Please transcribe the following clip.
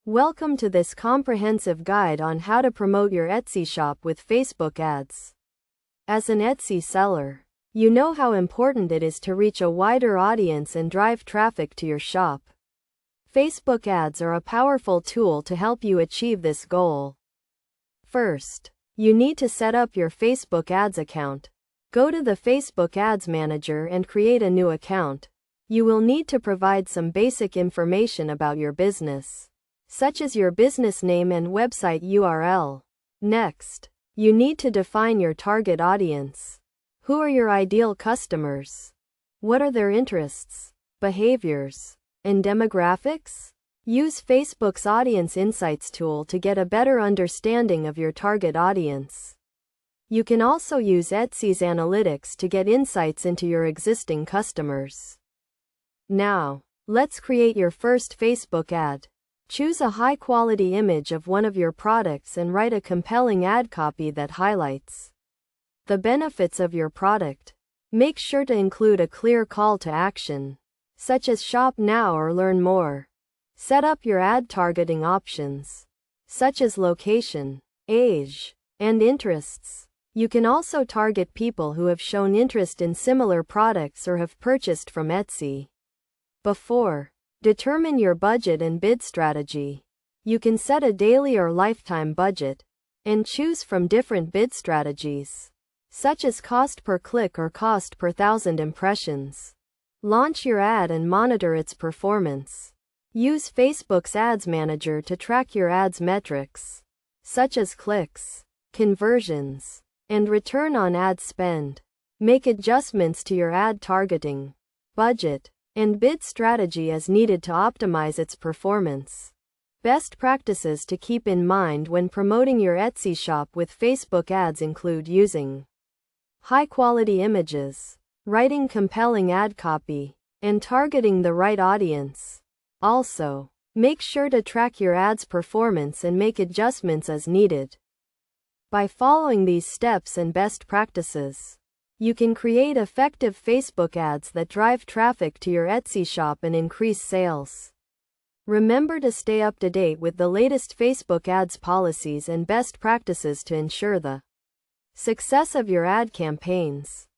Welcome to this comprehensive guide on how to promote your Etsy shop with Facebook ads. As an Etsy seller, you know how important it is to reach a wider audience and drive traffic to your shop. Facebook ads are a powerful tool to help you achieve this goal. First, you need to set up your Facebook ads account. Go to the Facebook Ads Manager and create a new account. You will need to provide some basic information about your business, such as your business name and website URL. Next, you need to define your target audience. Who are your ideal customers? What are their interests, behaviors, and demographics? Use Facebook's Audience Insights tool to get a better understanding of your target audience. You can also use Etsy's analytics to get insights into your existing customers. Now, let's create your first Facebook ad. Choose a high-quality image of one of your products and write a compelling ad copy that highlights the benefits of your product. Make sure to include a clear call to action, such as shop now or learn more. Set up your ad targeting options, such as location, age, and interests. You can also target people who have shown interest in similar products or have purchased from Etsy before. Determine your budget and bid strategy. You can set a daily or lifetime budget and choose from different bid strategies, such as cost per click or cost per 1,000 impressions. Launch your ad and monitor its performance. Use Facebook's Ads Manager to track your ads metrics, such as clicks, conversions, and return on ad spend. Make adjustments to your ad targeting, budget, and bid strategy as needed to optimize its performance. Best practices to keep in mind when promoting your Etsy shop with Facebook ads include using high-quality images, writing compelling ad copy, and targeting the right audience. Also, make sure to track your ads' performance and make adjustments as needed. By following these steps and best practices, you can create effective Facebook ads that drive traffic to your Etsy shop and increase sales. Remember to stay up to date with the latest Facebook ads policies and best practices to ensure the success of your ad campaigns.